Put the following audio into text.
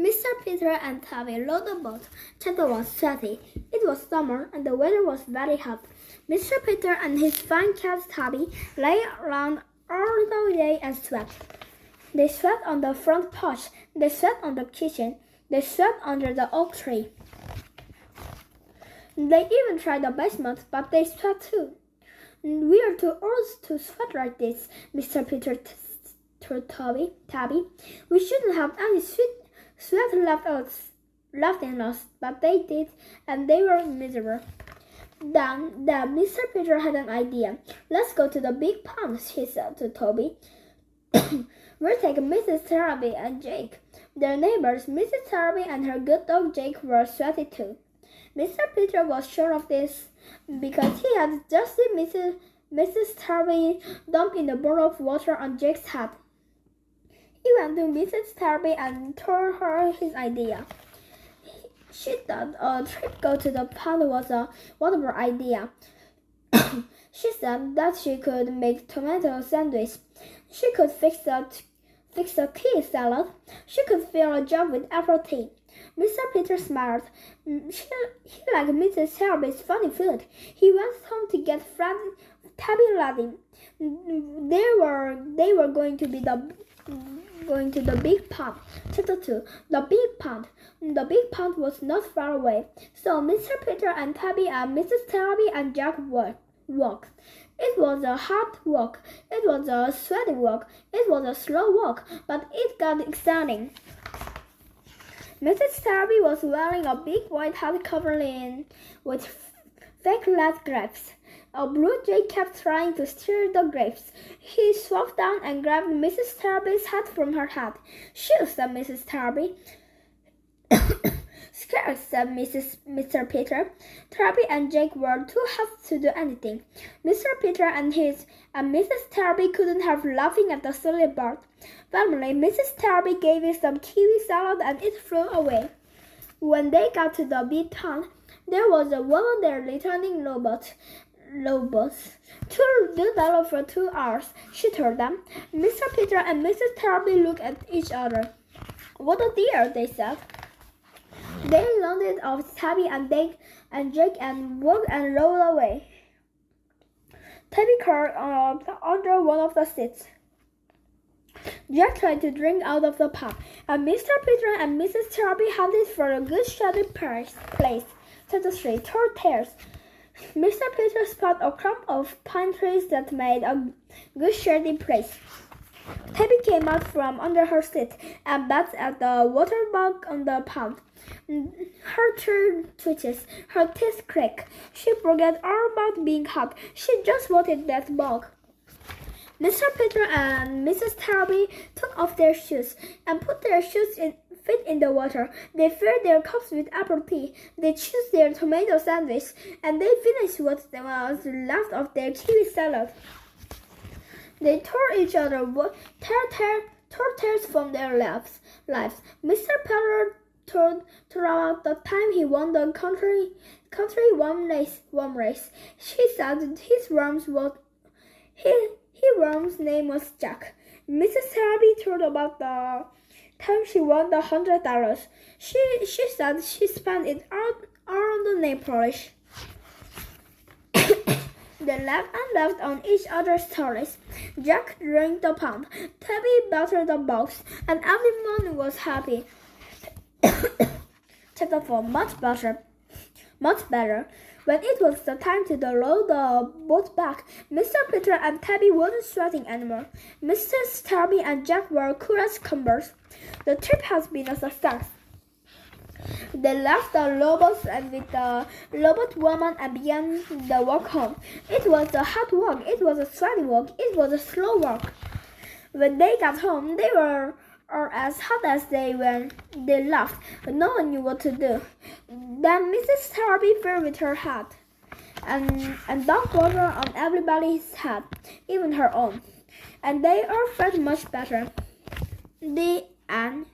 Mr. Peter and Tabby rowed the boat. Chapter was sweaty. It was summer and the weather was very hot. Mr. Peter and his fine cat Tabby lay around all the day and sweat. They sweat on the front porch. They sweat on the kitchen. They sweat under the oak tree. They even tried the basement, but they sweat too. We are too old to sweat like this, Mr. Peter told Tabby. We shouldn't have any sweat left in us, but they did, and they were miserable. Then Mr. Peter had an idea. Let's go to the big pond, he said to Toby. We'll take Mrs. Tabby and Jake. Their neighbors, Mrs. Tabby and her good dog Jake, were sweaty too. Mr. Peter was sure of this because he had just seen Mrs. Tabby dump in a bowl of water on Jake's head. He went to Mrs. Tabby and told her his idea. She thought a trip go to the pond was a wonderful idea. She said that she could make tomato sandwich. She could fix a key salad. She could fill a jar with apple tea. Mr. Peter smiled. He liked Mrs. Tabby's funny food. He went home to get Tabby ready. They were going to the big pond. Chapter 2. The big pond. The big pond was not far away, so Mr. Peter and Tabby and Mrs. Tabby and Jack walked. It was a hard walk. It was a sweaty walk. It was a slow walk, but it got exciting. Mrs. Tabby was wearing a big white hat covered in with fake red grapes. A blue jay kept trying to steal the grapes. He swooped down and grabbed Mrs. Tabby's hat from her head. "Shoo," said Mrs. Tabby. "Scared," said Mr. Peter. Tabby and Jake were too hot to do anything. Mr. Peter and Mrs. Tabby couldn't help laughing at the silly bird. Finally, Mrs. Tabby gave it some kiwi salad and it flew away. When they got to the big pond, there was a woman there returning lowboats. To do that for 2 hours, she told them. Mr. Peter and Mrs. Tabby looked at each other. "What a dear," they said. They landed off Tabby and Jake and walked and rolled away. Tabby curled up under one of the seats. Jack tried to drink out of the pot, and Mr. Peter and Mrs. Tabby hunted for a good shady place. Chapter 3. Tall Tales. Mr. Peter spotted a clump of pine trees that made a good shady place. Tabby came out from under her seat and batted at the water bug on the pond. Her tail twitches, her teeth click. She forgot all about being hot. She just wanted that bug. Mr. Peter and Mrs. Tabby took off their shoes and put their feet in the water. They filled their cups with apple tea. They chose their tomato sandwich, and they finished what was left of their kiwi salad. They told each other tales from their lives. Mr. Peter told about the time he won the country worm race. He said his worm's name was Jack. Mrs. Tabby told about the time she won the $100. She said she spent it all on the nail polish. They laughed and laughed on each other's stories. Jack drank the pond, Tabby buttered the box, and everyone was happy. Chapter 4. Much better. When it was the time to row the boat back, Mr. Peter and Tabby weren't sweating anymore. Mrs. Tabby and Jack were cool as cumbers. The trip has been a success. They left the rowboats with the rowboat woman and began the walk home. It was a hard walk. It was a sweaty walk. It was a slow walk. When they got home, they were as hot as they were. They laughed, but no one knew what to do. Then Mrs. Tabby filled with her hat and dumped water on everybody's head, even her own. And they all felt much better. The end.